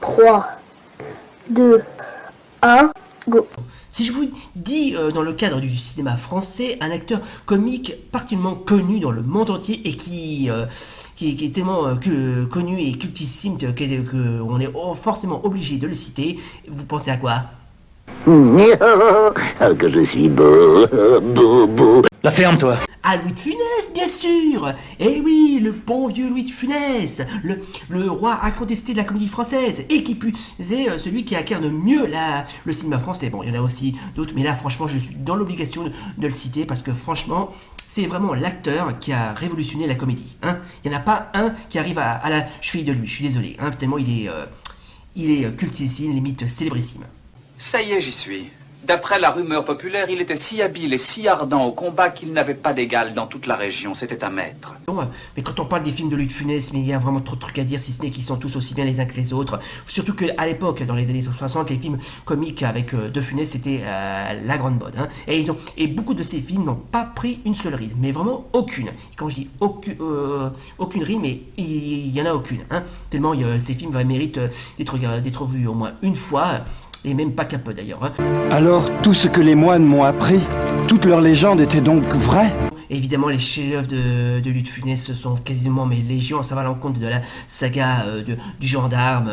3, 2, 1, go. Si je vous dis dans le cadre du cinéma français, un acteur comique particulièrement connu dans le monde entier et qui est tellement connu et cultissime qu'on est forcément obligé de le citer, vous pensez à quoi? Oh, que je suis beau, beau, beau. La ferme, toi. Ah, Louis de Funès, bien sûr. Eh oui, le bon vieux Louis de Funès, le roi incontesté de la comédie française, et qui plus est celui qui incarne mieux le cinéma français. Bon, il y en a aussi d'autres, mais là, franchement, je suis dans l'obligation de le citer, parce que franchement, c'est vraiment l'acteur qui a révolutionné la comédie. Hein. Il n'y en a pas un qui arrive à la cheville de lui, je suis désolé, hein, tellement il est cultissime, limite célébrissime. Ça y est, j'y suis. D'après la rumeur populaire, il était si habile et si ardent au combat qu'il n'avait pas d'égal dans toute la région. C'était un maître. Bon, mais quand on parle des films de Louis de Funès, mais il y a vraiment trop de trucs à dire, si ce n'est qu'ils sont tous aussi bien les uns que les autres. Surtout qu'à l'époque, dans les années 60, les films comiques avec De Funès, c'était la grande mode. Hein. Et beaucoup de ces films n'ont pas pris une seule ride, mais vraiment aucune. Et quand je dis aucune ride, mais il y en a aucune. Hein. Tellement ces films méritent d'être vus au moins une fois. Et même pas qu'un peu d'ailleurs. Hein. Alors, tout ce que les moines m'ont appris, toute leur légende était donc vraie? Évidemment, les chefs-d'œuvre de Louis de Funès sont quasiment mes légions, ça va à l'encontre de la saga du gendarme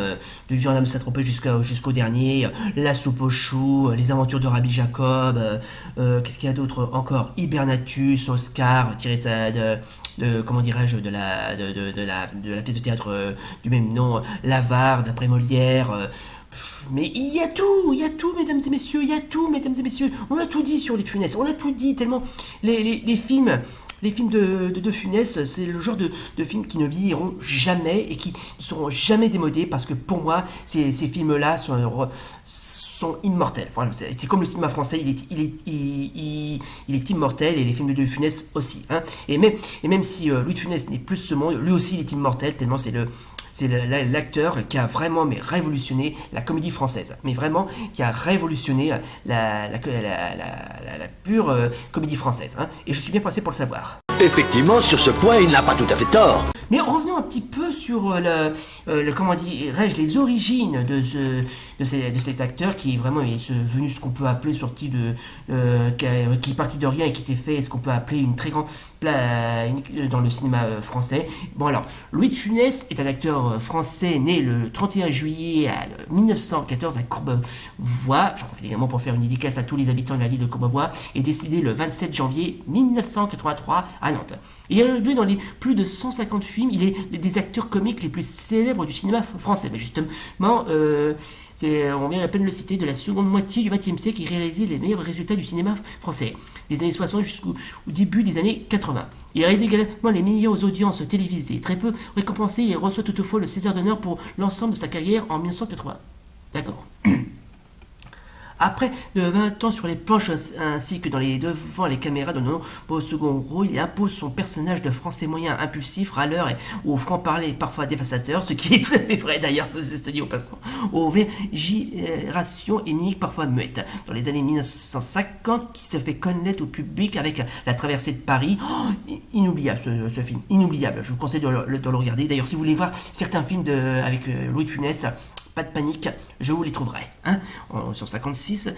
de Saint-Tropez jusqu'au dernier, La soupe aux choux, Les aventures de Rabbi Jacob, qu'est-ce qu'il y a d'autre encore? Hibernatus, Oscar, tiré de comment dirais-je, de la pièce de théâtre du même nom, L'Avare, d'après Molière. Mais il y a tout, mesdames et messieurs, il y a tout, mesdames et messieurs. On a tout dit sur les Funès, on a tout dit, tellement les films de Funès, c'est le genre de films qui ne vieilliront jamais et qui ne seront jamais démodés, parce que pour moi, ces films-là sont immortels. Voilà, c'est comme le cinéma français, il est immortel, et les films de Funès aussi. Hein. Et même si Louis de Funès n'est plus ce monde, lui aussi il est immortel, tellement c'est l'acteur qui a vraiment révolutionné la comédie française, mais vraiment qui a révolutionné la pure comédie française. Hein. Et je suis bien placé pour le savoir. Effectivement, sur ce point, il n'a pas tout à fait tort. Mais revenons un petit peu sur comment dirais-je, les origines de cet acteur qui vraiment est venu ce qu'on peut appeler sorti qui est parti de rien et qui s'est fait ce qu'on peut appeler une très grande dans le cinéma français. Bon alors, Louis de Funès est un acteur français né le 31 juillet 1914 à Courbevoie. J'en profite également pour faire une dédicace à tous les habitants de la ville de Courbevoie, et décédé le 27 janvier 1983 à Nantes. Il a joué dans les plus de 150 films, il est des acteurs comiques les plus célèbres du cinéma français. Mais justement, on vient à peine de le citer, de la seconde moitié du XXe siècle, il réalisait les meilleurs résultats du cinéma français, des années 60 jusqu'au début des années 80. Il réalise également les meilleures audiences télévisées. Très peu récompensé, il reçoit toutefois le César d'honneur pour l'ensemble de sa carrière en 1980. D'accord. Après de 20 ans sur les planches ainsi que devant les caméras de nombreux second rôle, il impose son personnage de français moyen impulsif, râleur ou au franc-parler parfois dévastateur, ce qui est tout à fait vrai d'ailleurs, c'est dit au passant, aux végérations et mimiques parfois muettes. Dans les années 1950, qui se fait connaître au public avec La traversée de Paris. Oh, inoubliable ce film, inoubliable, je vous conseille de le regarder. D'ailleurs, si vous voulez voir certains films avec Louis de Funès, pas de panique, je vous les trouverai. Hein, sur 56,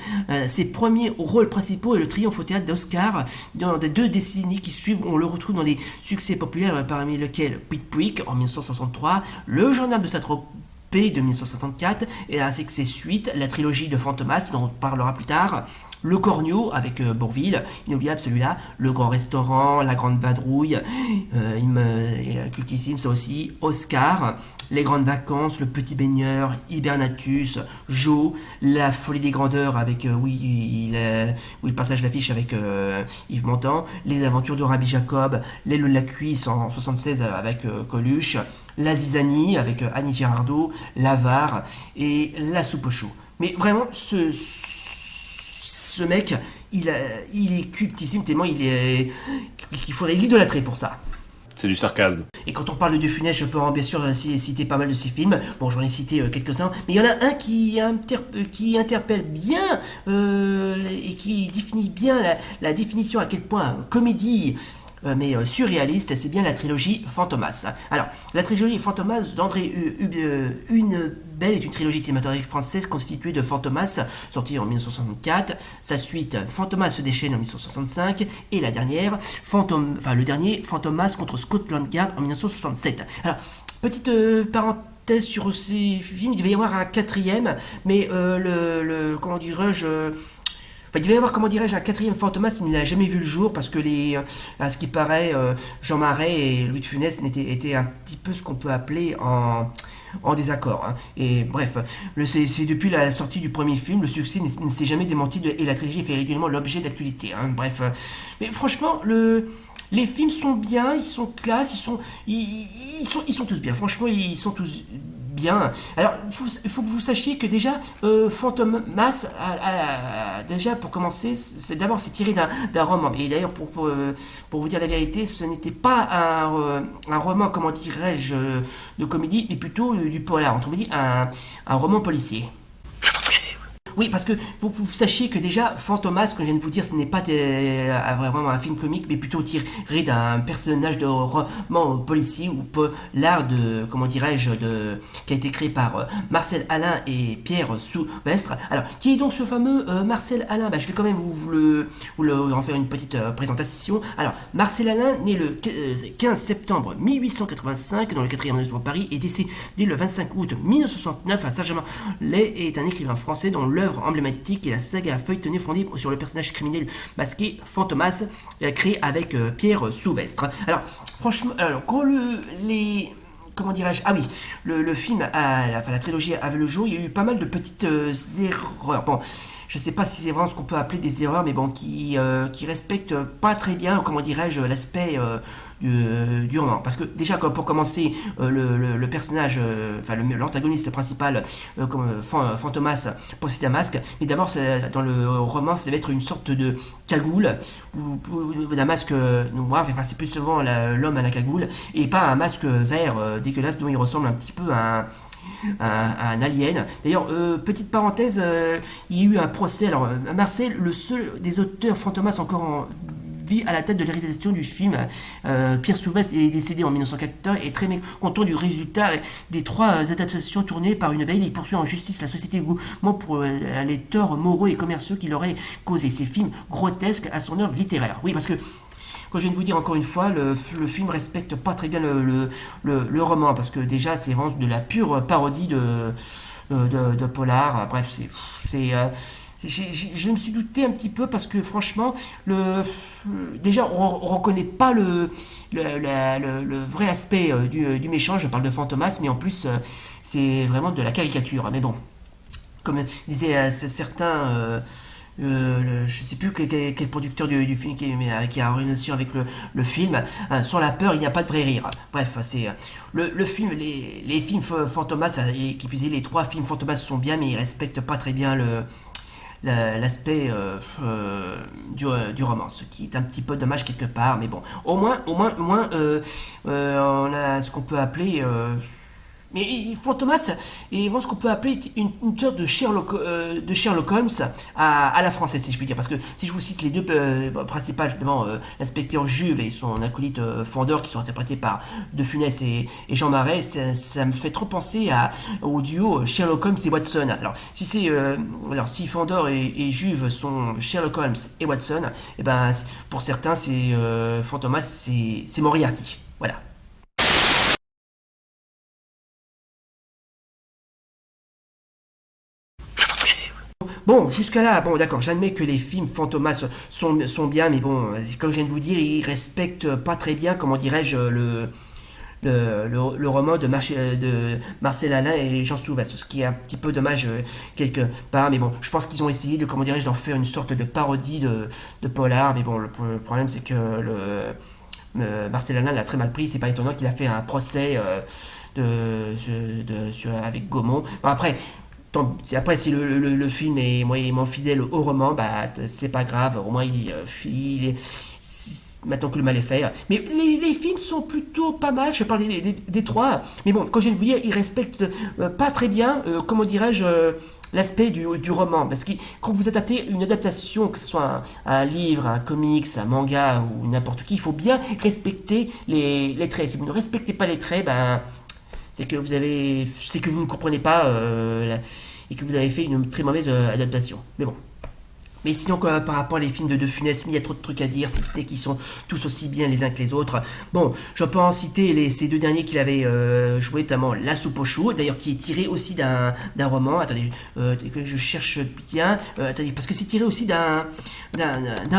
ses premiers rôles principaux et le triomphe au théâtre d'Oscar dans les 2 décennies qui suivent, on le retrouve dans des succès populaires parmi lesquels Pic Pic en 1963, Le gendarme de Saint-Tropez de 1964, et ainsi que ses suites, la trilogie de Fantomas dont on parlera plus tard, Le Corneau avec Bourvil, inoubliable celui-là, Le Grand Restaurant, La Grande Vadrouille, cultissime ça aussi, Oscar, Les Grandes Vacances, Le Petit Baigneur, Hibernatus, Joe, La Folie des Grandeurs avec où il partage l'affiche avec Yves Montand, Les Aventures de Rabbi Jacob, L'aile de la cuisse en 76 avec Coluche, La Zizanie avec Annie Girardot, L'Avare et La soupe aux choux. Mais vraiment, ce mec, il est cultissime, tellement qu'il faudrait l'idolâtrer pour ça. C'est du sarcasme. Et quand on parle de Funès, je peux bien sûr citer pas mal de ses films. Bon, j'en ai cité quelques-uns, mais il y en a un qui interpelle bien et qui définit bien la définition à quel point comédie mais surréaliste, c'est bien la trilogie Fantomas. Alors, la trilogie Fantomas d'André Hunebelle est une trilogie cinématographique française constituée de Fantomas, sorti en 1964, sa suite Fantomas se déchaîne en 1965, et la dernière, le dernier, Fantomas contre Scotland Yard en 1967. Alors, petite parenthèse sur ces films, il devait y avoir un quatrième, mais comment dirais-je, il devait y avoir, comment dirais-je, un quatrième Fantomas, il n'a jamais vu le jour parce que à ce qui paraît, Jean Marais et Louis de Funès étaient un petit peu ce qu'on peut appeler en désaccord. Hein. Et bref, c'est depuis la sortie du premier film, le succès ne s'est jamais démenti et la trilogie fait régulièrement l'objet d'actualité. Hein. Bref, mais franchement, les films sont bien, ils sont classe, ils sont tous bien. Franchement, ils sont tous bien. Alors, il faut que vous sachiez que déjà, Fantomas, déjà pour commencer, c'est tiré d'un roman. Et d'ailleurs, pour vous dire la vérité, ce n'était pas un roman, comment dirais-je, de comédie, mais plutôt du polar. On dit un roman policier. Oui, parce que vous sachiez que déjà, Fantomas, comme je viens de vous dire, ce n'est pas vraiment un film comique, mais plutôt tiré d'un personnage de roman policier ou polar comment dirais-je, qui a été créé par Marcel Alain et Pierre Souvestre. Alors, qui est donc ce fameux Marcel Alain? Je vais quand même vous en faire une petite présentation. Alors, Marcel Alain, né le 15 septembre 1885 dans le 4e arrondissement de Paris, et décédé le 25 août 1969 à Saint-Germain-en-Laye, est un écrivain français dont l'œuvre emblématique est la saga feuilletonnée fondée sur le personnage criminel masqué Fantomas, créé avec Pierre Souvestre. Alors, franchement, comment dirais-je, ah oui, le film, la trilogie avait le jour, il y a eu pas mal de petites erreurs. Bon, je sais pas si c'est vraiment ce qu'on peut appeler des erreurs, mais bon, qui respectent pas très bien, comment dirais-je, l'aspect du roman. Parce que déjà, pour commencer, le personnage, l'antagoniste principal, comme Fantomas, possède un masque. Mais d'abord, dans le roman, ça va être une sorte de cagoule, ou d'un masque noir, c'est plus souvent l'homme à la cagoule, et pas un masque vert dégueulasse dont il ressemble un petit peu à un alien. D'ailleurs, petite parenthèse, il y a eu un procès. Alors, Marcel, le seul des auteurs Fantomas encore en vie à la tête de la réalisation du film, Pierre Souvestre est décédé en 1914 et est très mécontent du résultat des 3 adaptations tournées par une veille. Il poursuit en justice la société Gaumont pour les torts moraux et commerciaux qu'il aurait causé. Ces films grotesques à son œuvre littéraire. Oui, parce que quand je viens de vous dire encore une fois, le film respecte pas très bien le roman, parce que déjà c'est vraiment de la pure parodie de polar. Bref, je me suis douté un petit peu parce que franchement, déjà on reconnaît pas le vrai aspect du méchant. Je parle de Fantomas, mais en plus c'est vraiment de la caricature. Mais bon, comme disaient certains. Je sais plus quel producteur du film qui a en relation avec le film. Sur la peur, il n'y a pas de vrai rire. Bref, c'est le film, les films Fantomas, qui plus est, les 3 films Fantomas sont bien, mais ils respectent pas très bien l'aspect du roman, ce qui est un petit peu dommage quelque part. Mais bon, au moins, on a ce qu'on peut appeler. Mais Fantomas est vraiment ce qu'on peut appeler une sorte de Sherlock Holmes à la française, si je puis dire. Parce que si je vous cite les 2 principaux, justement, l'inspecteur Juve et son acolyte Fandor, qui sont interprétés par De Funès et Jean Marais, ça me fait trop penser au duo Sherlock Holmes et Watson. Alors, si Fandor et Juve sont Sherlock Holmes et Watson, et ben, pour certains, c'est Fantomas, c'est Moriarty. Voilà. Bon, jusqu'à là, bon d'accord, j'admets que les films Fantomas sont bien, mais bon, comme je viens de vous dire, ils respectent pas très bien, comment dirais-je, le roman de Marcel Alain et Jean Souvestre, ce qui est un petit peu dommage quelque part, mais bon, je pense qu'ils ont essayé de, comment dirais-je, d'en faire une sorte de parodie de polar, mais bon, le problème c'est que Marcel Alain l'a très mal pris, c'est pas étonnant qu'il a fait un procès avec Gaumont. Bon, après, si le film est moins fidèle au roman, bah c'est pas grave. Au moins maintenant que le mal est fait. Mais les films sont plutôt pas mal, je parle des trois. Mais bon, comme je viens de vous dire, ils respectent pas très bien, comment dirais-je, l'aspect du roman. Parce que quand vous adaptez une adaptation, que ce soit un livre, un comics, un manga ou n'importe qui, il faut bien respecter les traits. Si vous ne respectez pas les traits, ben, c'est que vous ne comprenez pas et que vous avez fait une très mauvaise adaptation. Mais bon. Mais sinon, par rapport à les films de De Funès, il y a trop de trucs à dire, si c'était qu'ils sont tous aussi bien les uns que les autres. Bon, je peux en citer ces deux derniers qu'il avait joué, notamment La Soupe aux choux, d'ailleurs qui est tiré aussi d'un roman. Attendez, que je cherche bien. Attendez, parce que c'est tiré aussi d'un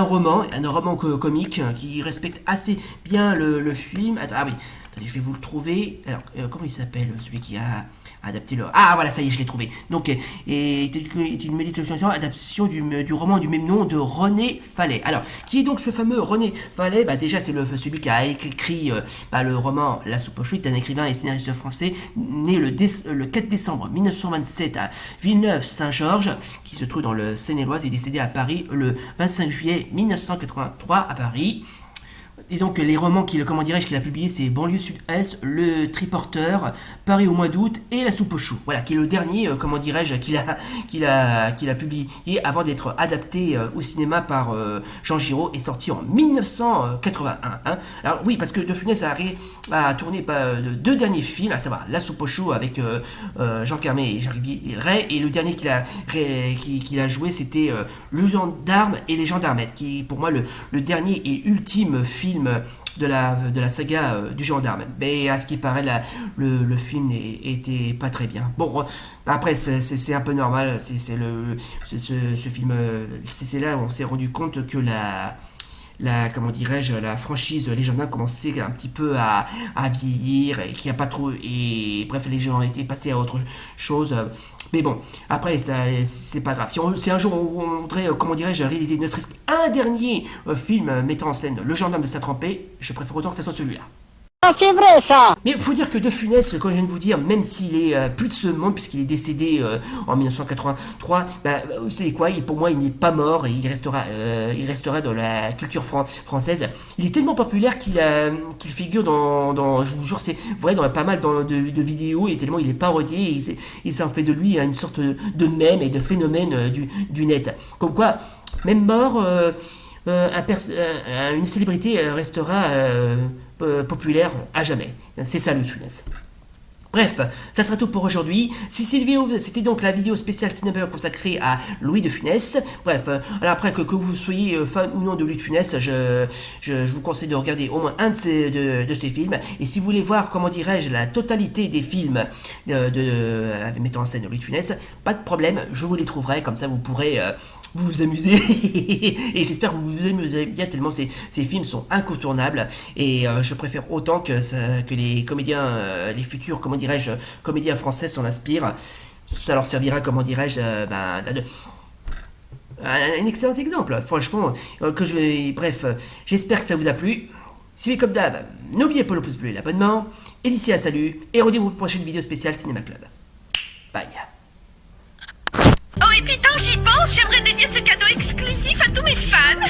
roman, un roman comique qui respecte assez bien le film. Ah oui, attendez, je vais vous le trouver. Alors, comment il s'appelle, celui qui a adapté le... Ah voilà, ça y est, je l'ai trouvé. Donc, est une méditation, adaptation du roman du même nom de René Fallet. Alors, qui est donc ce fameux René Fallet? Bah déjà, c'est celui qui a écrit le roman La Soupe aux choux, un écrivain et scénariste français, né le 4 décembre 1927 à Villeneuve-Saint-Georges, qui se trouve dans le Seine-et-Oise, et décédé à Paris le 25 juillet 1983 à Paris. Et donc les romans qu'il a publié, c'est Banlieue Sud-Est, Le Triporteur, Paris au mois d'août et La Soupe aux choux. Voilà, qui est le dernier, qu'il a publié avant d'être adapté au cinéma par Jean Giraud et sorti en 1981. Hein. Alors oui, parce que De Funès a tourné deux derniers films, à savoir La Soupe aux choux avec Jean Carmé et Jean-Rivier Ray, et le dernier qu'il a joué, c'était Le Gendarme et les Gendarmettes, qui est pour moi le dernier et ultime film de la saga du gendarme. Mais à ce qui paraît, le film était pas très bien. Bon, après c'est un peu normal, ce film, c'est là où on s'est rendu compte que la franchise Les Gendarmes commençait un petit peu à vieillir et qu'il n'y a pas trop, et bref, les gens ont été passés à autre chose. Mais bon, après, c'est pas grave. Si un jour on voudrait, réaliser ne serait-ce qu'un dernier film mettant en scène le gendarme de Saint-Tropez, je préfère autant que ça soit celui-là. Ah, c'est vrai ça! Mais il faut dire que De Funès, comme je viens de vous dire, même s'il est plus de ce monde, puisqu'il est décédé en 1983, vous savez quoi, pour moi il n'est pas mort, et il restera dans la culture française. Il est tellement populaire qu'il figure dans, je vous jure, c'est vrai, dans pas mal de vidéos, et tellement il est parodié, et ça en fait de lui une sorte de mème et de phénomène du net. Comme quoi, même mort, une célébrité restera populaire à jamais. C'est ça le Funès. Bref, ça sera tout pour aujourd'hui. Si cette vidéo, c'était donc la vidéo spéciale cinéma consacrée à Louis de Funès. Bref, alors après que vous soyez fan ou non de Louis de Funès, je vous conseille de regarder au moins un de ces films. Et si vous voulez voir, la totalité des films mettant en scène Louis de Funès, pas de problème, je vous les trouverai, comme ça vous pourrez vous amuser. Et j'espère que vous vous amusez bien, tellement ces films sont incontournables. Et je préfère autant que les comédiens, les futurs, comédiens français s'en inspirent. Ça leur servira, un excellent exemple. Franchement, bref, j'espère que ça vous a plu. Si oui, comme d'hab, n'oubliez pas le pouce bleu et l'abonnement. Et d'ici là, salut, et rendez-vous pour une prochaine vidéo spéciale Cinéma Club. Bye. Oh, et puis tant que j'y pense, j'aimerais dédier ce cadeau exclusif à tous mes fans.